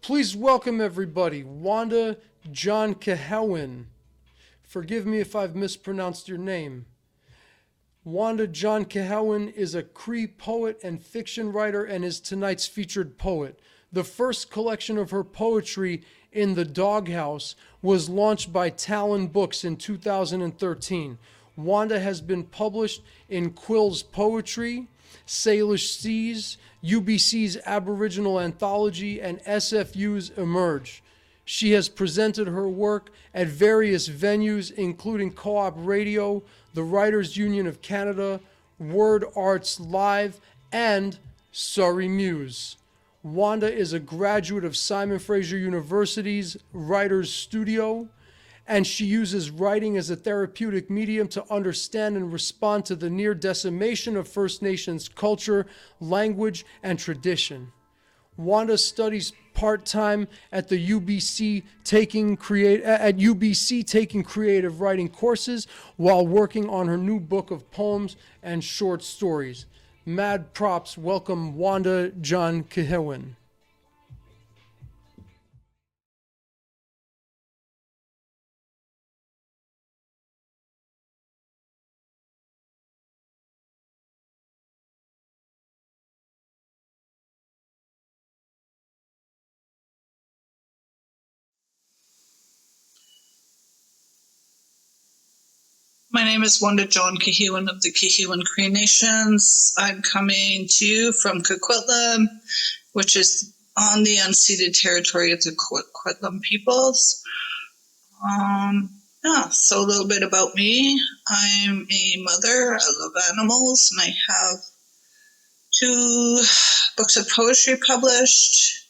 Please welcome everybody, Wanda John-Kehewin. Forgive me if I've mispronounced your name. Wanda John-Kehewin is a Cree poet and fiction writer and is tonight's featured poet. The first collection of her poetry, In the Doghouse, was launched by Talon Books in 2013. Wanda has been published in Quill's Poetry, Salish Seas, UBC's Aboriginal Anthology, and SFU's Emerge. She has presented her work at various venues, including Co-op Radio, the Writers Union of Canada, Word Arts Live, and Surrey Muse. Wanda is a graduate of Simon Fraser University's Writers Studio, and she uses writing as a therapeutic medium to understand and respond to the near decimation of First Nations culture, language, and tradition. Wanda studies part-time at the UBC taking creative writing courses while working on her new book of poems and short stories. Mad props, welcome Wanda John-Kehewin. My name is Wanda John-Kehewin of the Kehauen Cree Nations. I'm coming to you from Coquitlam, which is on the unceded territory of the Coquitlam peoples. So a little bit about me. I'm a mother. I love animals, and I have 2 books of poetry published,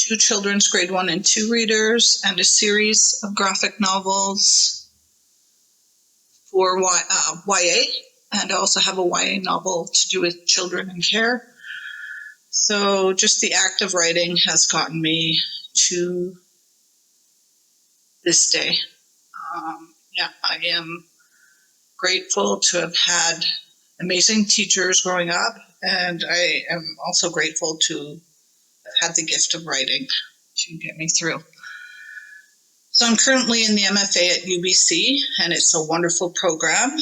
2 children's grade 1 and 2 readers, and a series of graphic novels for YA, and I also have a YA novel to do with children in care. So just the act of writing has gotten me to this day. I am grateful to have had amazing teachers growing up, and I am also grateful to have had the gift of writing to get me through. So I'm currently in the MFA at UBC, and it's a wonderful program,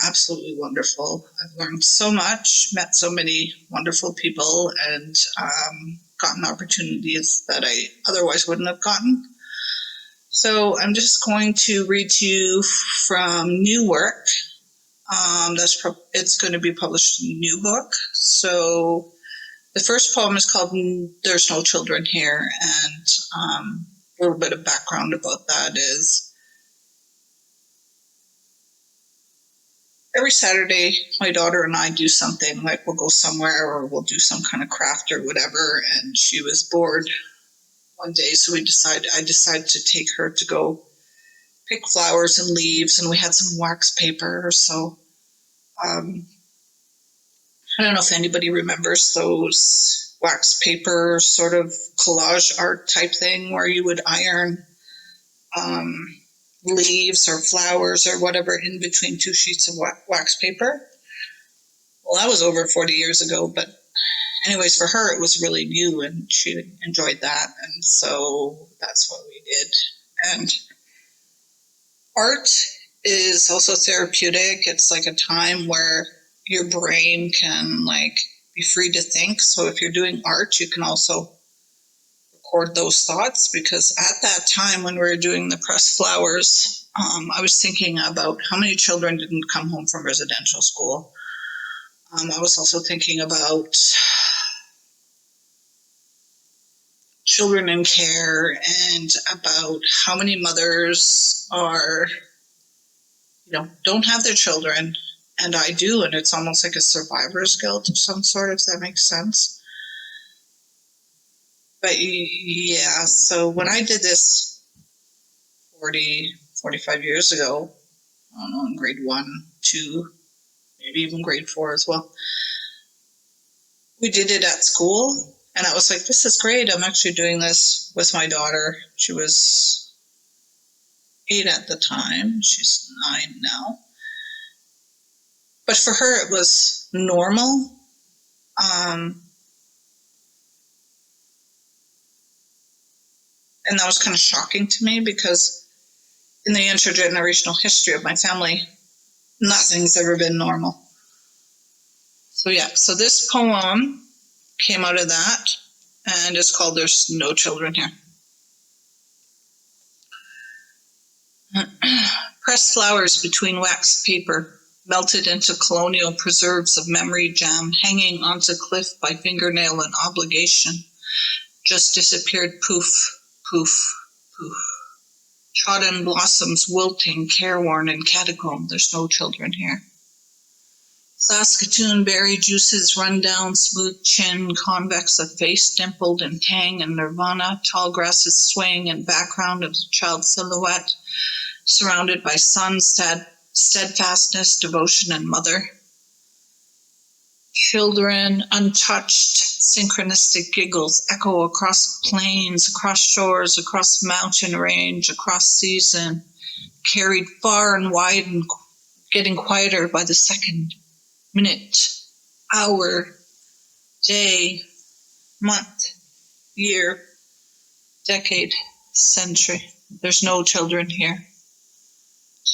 absolutely wonderful. I've learned so much, met so many wonderful people, and gotten opportunities that I otherwise wouldn't have gotten. So I'm just going to read to you from new work. It's going to be published in a new book. So the first poem is called There's No Children Here, and a little bit of background about that is every Saturday, my daughter and I do something, like we'll go somewhere or we'll do some kind of craft or whatever. And she was bored one day, so I decided to take her to go pick flowers and leaves, and we had some wax paper. So I don't know if anybody remembers those wax paper sort of collage art type thing where you would iron leaves or flowers or whatever in between 2 sheets of wax paper. Well, that was over 40 years ago, but anyways, for her it was really new and she enjoyed that, and so that's what we did. And art is also therapeutic. It's like a time where your brain can be free to think. So if you're doing art, you can also record those thoughts, because at that time when we were doing the pressed flowers, I was thinking about how many children didn't come home from residential school. I was also thinking about children in care and about how many mothers don't have their children, and I do, and it's almost like a survivor's guilt of some sort, if that makes sense. But yeah, so when I did this 45 years ago, I don't know, in grade 1, 2, maybe even grade 4 as well, we did it at school, and I was like, this is great. I'm actually doing this with my daughter. She was 8 at the time. She's 9 now. But for her, it was normal. And that was kind of shocking to me because in the intergenerational history of my family, nothing's ever been normal. So yeah, so this poem came out of that, and it's called There's No Children Here. Pressed flowers between waxed paper, melted into colonial preserves of memory jam, hanging onto cliff by fingernail and obligation, just disappeared, poof, poof, poof. Trodden blossoms wilting, careworn and catacomb, there's no children here. Saskatoon berry juices run down, smooth chin, convex of face, dimpled and tang and nirvana, tall grasses swaying in background of the child's silhouette, surrounded by sun, steadfastness, devotion, and mother. Children, untouched, synchronistic giggles echo across plains, across shores, across mountain range, across season, carried far and wide and getting quieter by the second, minute, hour, day, month, year, decade, century. There's no children here.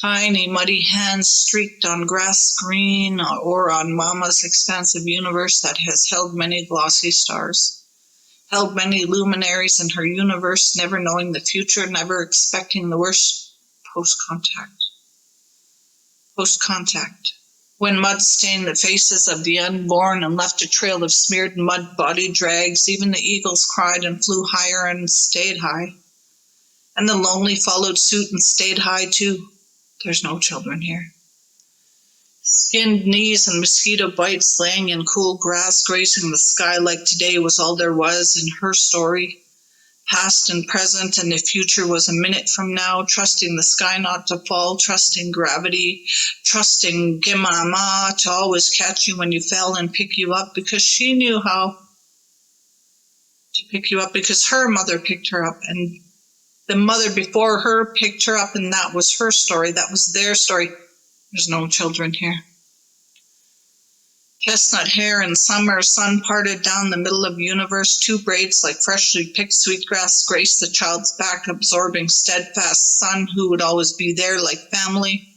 Tiny, muddy hands streaked on grass green or on Mama's expansive universe that has held many glossy stars, held many luminaries in her universe, never knowing the future, never expecting the worst. Post-contact. Post-contact. When mud stained the faces of the unborn and left a trail of smeared mud body drags, even the eagles cried and flew higher and stayed high. And the lonely followed suit and stayed high too. There's no children here. Skinned knees and mosquito bites laying in cool grass, grazing the sky like today was all there was in her story. Past and present, and the future was a minute from now, trusting the sky not to fall, trusting gravity, trusting Gimama to always catch you when you fell and pick you up, because she knew how to pick you up, because her mother picked her up, and the mother before her picked her up, and that was her story. That was their story. There's no children here. Chestnut hair in summer, sun parted down the middle of universe, two braids like freshly picked sweetgrass grace the child's back, absorbing steadfast sun who would always be there like family.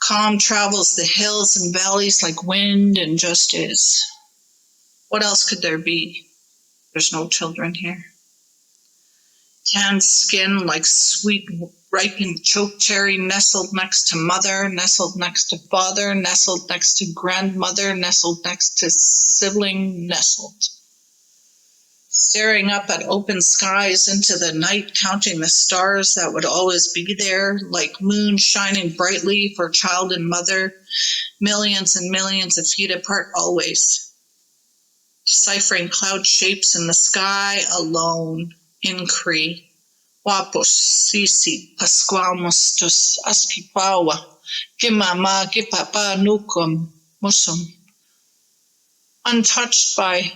Calm travels the hills and valleys like wind and just is. What else could there be? There's no children here. Tanned skin like sweet ripened chokecherry, nestled next to mother, nestled next to father, nestled next to grandmother, nestled next to sibling, nestled. Staring up at open skies into the night, counting the stars that would always be there, like moon shining brightly for child and mother, millions and millions of feet apart always. Deciphering cloud shapes in the sky alone. In Cree, Wapos, Sisi, Pasqualmostus, Askipawa, Gimama, Gipapa, Nukum, Musum. Untouched by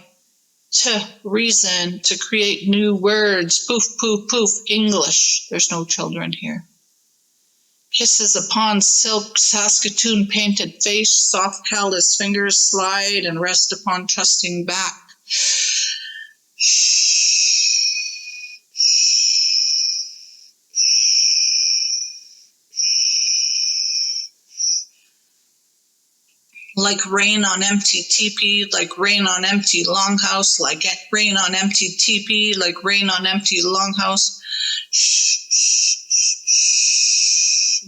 reason to create new words, poof, poof, poof, English. There's no children here. Kisses upon silk, Saskatoon painted face, soft callous fingers slide and rest upon trusting back. Like rain on empty teepee, like rain on empty longhouse, like rain on empty teepee, like rain on empty longhouse.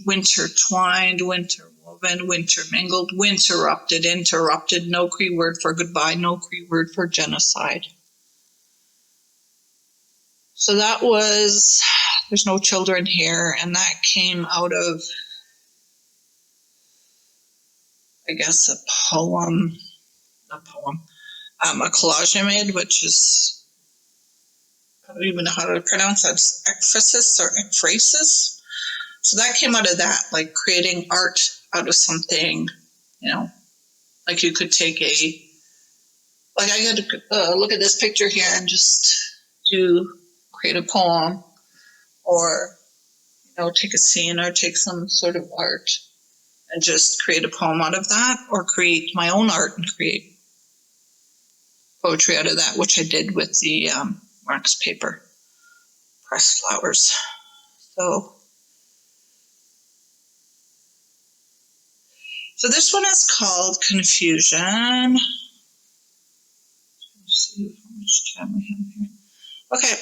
Winter twined, winter woven, winter mingled, winterrupted, interrupted, no Cree word for goodbye, no Cree word for genocide. So that was There's No Children Here, and that came out of, I guess, a collage I made, which is, I don't even know how to pronounce that, ekphrasis or ekphrasis. So that came out of that, like creating art out of something, like you could take like I had to look at this picture here and just create a poem, or, take a scene or take some sort of art and just create a poem out of that, or create my own art and create poetry out of that, which I did with the wax paper pressed flowers. So this one is called Confusion. Let's see how much time we have here. Okay,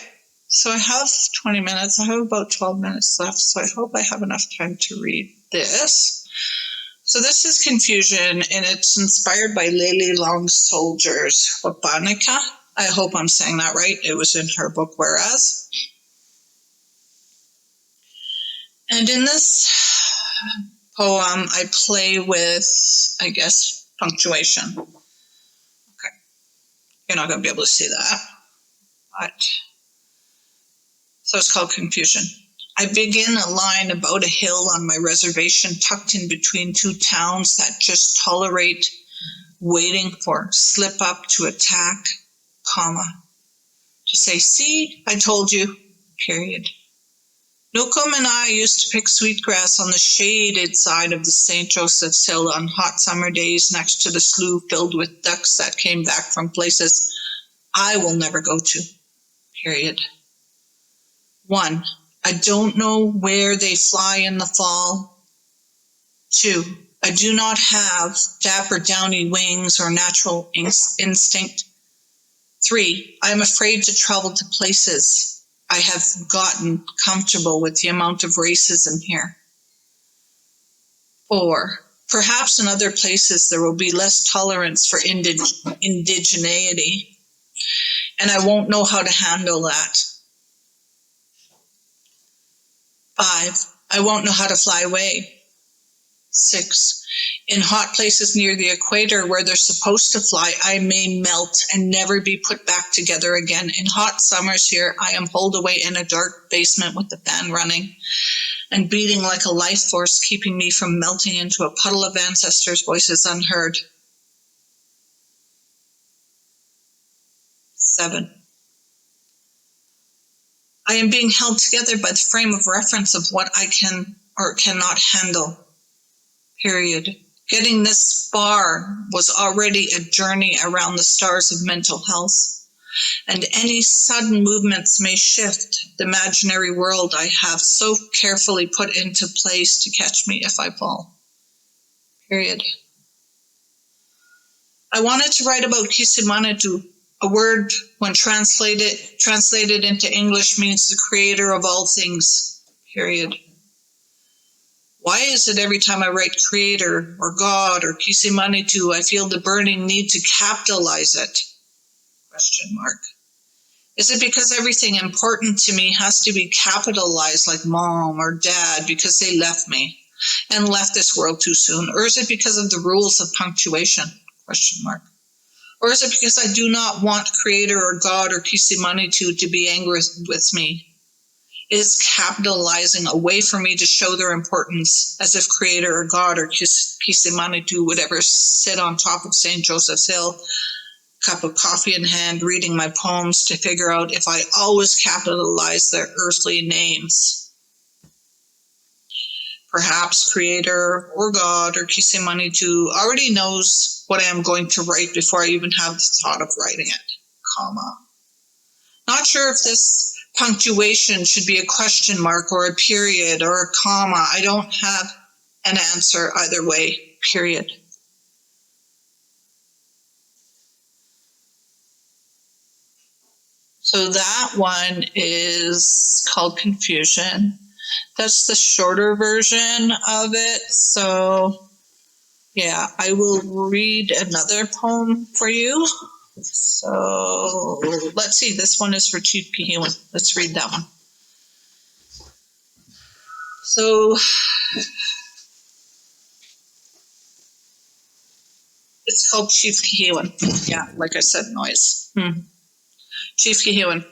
so I have 20 minutes. I have about 12 minutes left, so I hope I have enough time to read this. So this is Confusion, and it's inspired by Lely Long's Soldiers, Wapanica. I hope I'm saying that right. It was in her book, Whereas. And in this poem, I play with, I guess, punctuation. Okay, you're not going to be able to see that. But, so it's called Confusion. I begin a line about a hill on my reservation tucked in between two towns that just tolerate waiting for slip up to attack, comma, to say, see, I told you, period. Nukum and I used to pick sweetgrass on the shaded side of the St. Joseph's Hill on hot summer days next to the slough filled with ducks that came back from places I will never go to, period. 1, I don't know where they fly in the fall. 2, I do not have dapper downy wings or natural instinct. 3, I am afraid to travel to places. I have gotten comfortable with the amount of racism here. 4, perhaps in other places there will be less tolerance for indigeneity, and I won't know how to handle that. 5, I won't know how to fly away. 6, in hot places near the equator where they're supposed to fly, I may melt and never be put back together again. In hot summers here, I am holed away in a dark basement with the fan running and beating like a life force, keeping me from melting into a puddle of ancestors' voices unheard. 7, I am being held together by the frame of reference of what I can or cannot handle. Period. Getting this far was already a journey around the stars of mental health, and any sudden movements may shift the imaginary world I have so carefully put into place to catch me if I fall. Period. I wanted to write about Kisimanatu, a word when translated into English means the creator of all things. Period. Why is it every time I write creator or God or Kisimanatu, I feel the burning need to capitalize it? Question mark. Is it because everything important to me has to be capitalized like mom or dad because they left me and left this world too soon? Or is it because of the rules of punctuation? Question mark. Or is it because I do not want creator or God or Kisimanatu to be angry with me? Is capitalizing a way for me to show their importance, as if creator or God or Kisimanatu would ever sit on top of St. Joseph's Hill, cup of coffee in hand, reading my poems to figure out if I always capitalize their earthly names. Perhaps creator or God or Kisimanatu already knows what I am going to write before I even have the thought of writing it, comma. Not sure if this punctuation should be a question mark or a period or a comma. I don't have an answer either way, period. So that one is called Confusion. That's the shorter version of it. So yeah, I will read another poem for you. So let's see, this one is for Chief Kehauen. Let's read that one. So it's called Chief Kehauen. Yeah, like I said, noise. Chief Kehauen,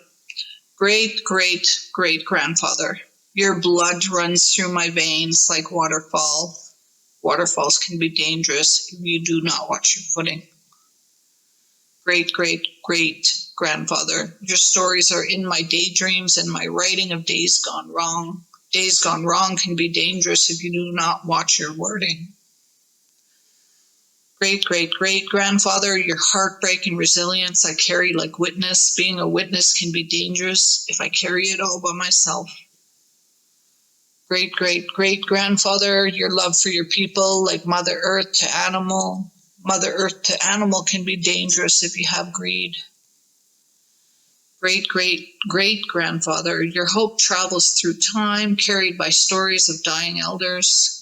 great, great, great grandfather. Your blood runs through my veins like waterfall. Waterfalls can be dangerous if you do not watch your footing. Great, great, great grandfather. Your stories are in my daydreams and my writing of days gone wrong. Days gone wrong can be dangerous if you do not watch your wording. Great-great-great-grandfather, your heartbreak and resilience I carry like witness. Being a witness can be dangerous if I carry it all by myself. Great-great-great-grandfather, your love for your people like Mother Earth to animal. Mother Earth to animal can be dangerous if you have greed. Great-great-great-grandfather, your hope travels through time, carried by stories of dying elders.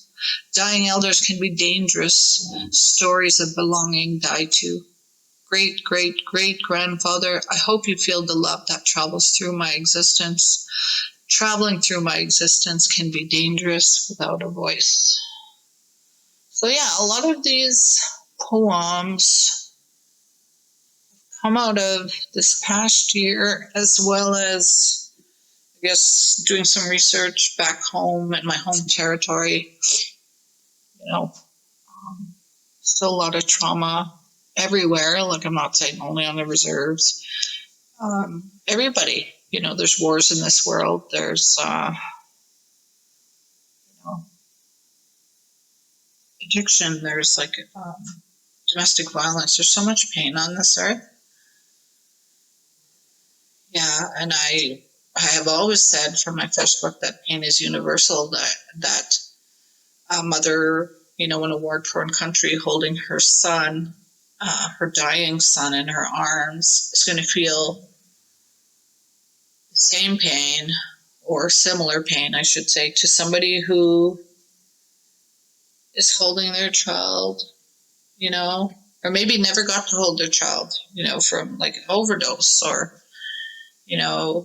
Dying elders can be dangerous. Stories of belonging die too. Great-great-great-grandfather, I hope you feel the love that travels through my existence. Traveling through my existence can be dangerous without a voice. So yeah, a lot of these poems come out of this past year, as well as, I guess, doing some research back home in my home territory. Still a lot of trauma everywhere. Like, I'm not saying only on the reserves. Everybody, there's wars in this world. There's, addiction. There's domestic violence. There's so much pain on this earth. Yeah, and I have always said from my first book that pain is universal. That a mother, in a war-torn country, holding her son, her dying son, in her arms, is going to feel the same pain, or similar pain, I should say, to somebody who is holding their child, or maybe never got to hold their child, from like an overdose, or,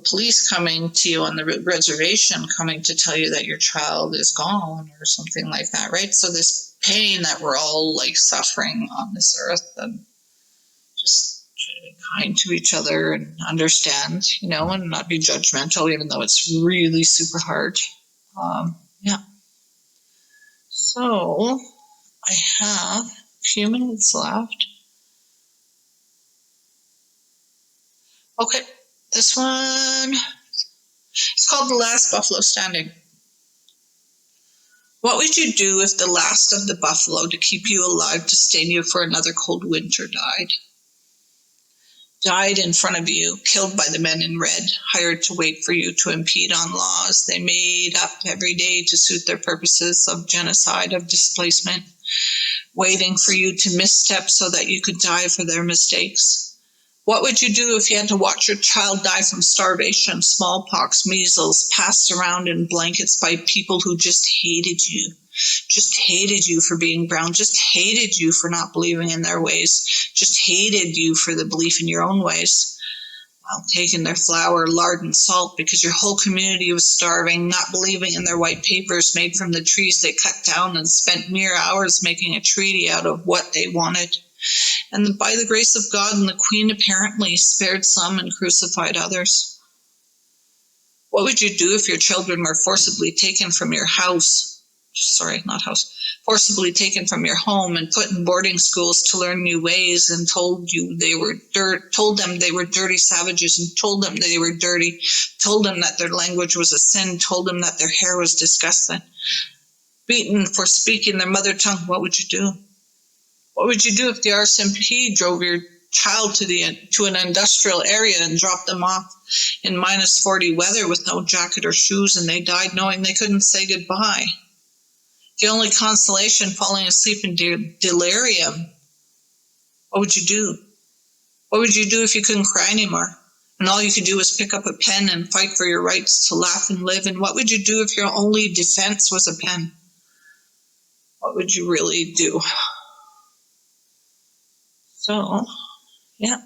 police coming to you on the reservation, coming to tell you that your child is gone or something like that, right? So this pain that we're all suffering on this earth, and just try to be kind to each other and understand, and not be judgmental, even though it's really super hard. Yeah. So I have a few minutes left. Okay, this one, it's called The Last Buffalo Standing. What would you do if the last of the buffalo to keep you alive to stay you for another cold winter died? Died in front of you, killed by the men in red, hired to wait for you to impede on laws they made up every day to suit their purposes of genocide, of displacement, waiting for you to misstep so that you could die for their mistakes. What would you do if you had to watch your child die from starvation, smallpox, measles, passed around in blankets by people who just hated you for being brown, just hated you for not believing in their ways, just hated you for the belief in your own ways, while taking their flour, lard, and salt because your whole community was starving, not believing in their white papers made from the trees they cut down and spent mere hours making a treaty out of what they wanted. And by the grace of God and the Queen apparently spared some and crucified others. What would you do if your children were forcibly taken from your forcibly taken from your home and put in boarding schools to learn new ways, and told them they were dirty savages, and told them they were dirty, told them that their language was a sin, told them that their hair was disgusting, beaten for speaking their mother tongue? What would you do? What would you do if the RCMP drove your child to an industrial area and dropped them off in -40 weather with no jacket or shoes, and they died knowing they couldn't say goodbye? The only consolation, falling asleep in delirium. What would you do? What would you do if you couldn't cry anymore, and all you could do was pick up a pen and fight for your rights to laugh and live? And what would you do if your only defense was a pen? What would you really do? So, yeah.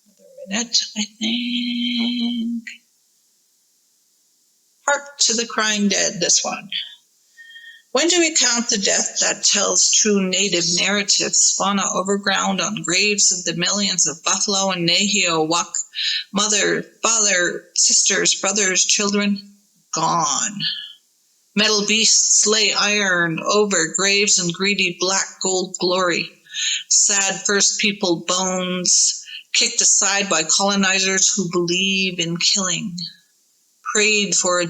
Another minute, I think. Hark to the Crying Dead, this one. When do we count the death that tells true native narratives? Fauna overground on graves of the millions of buffalo and Nehiyawak, mother, father, sisters, brothers, children, gone. Metal beasts lay iron over graves in greedy black gold glory. Sad First People bones kicked aside by colonizers who believe in killing. Prayed for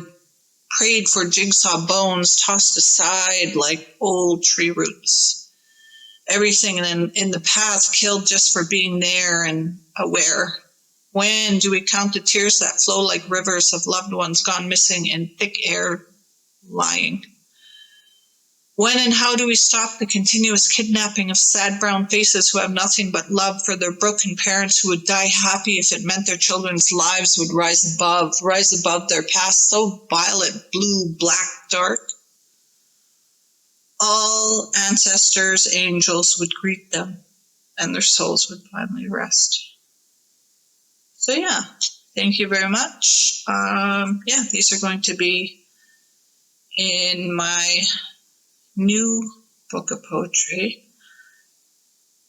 jigsaw bones tossed aside like old tree roots. everything and in the past killed just for being there and aware. When do we count the tears that flow like rivers of loved ones gone missing in thick air lying? When and how do we stop the continuous kidnapping of sad brown faces who have nothing but love for their broken parents who would die happy if it meant their children's lives would rise above their past so violet, blue, black, dark? All ancestors, angels would greet them and their souls would finally rest. So yeah, thank you very much. These are going to be in my new book of poetry.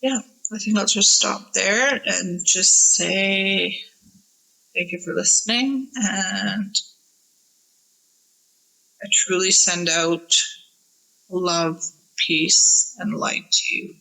Yeah, I think I'll just stop there and just say thank you for listening, and I truly send out love, peace, and light to you.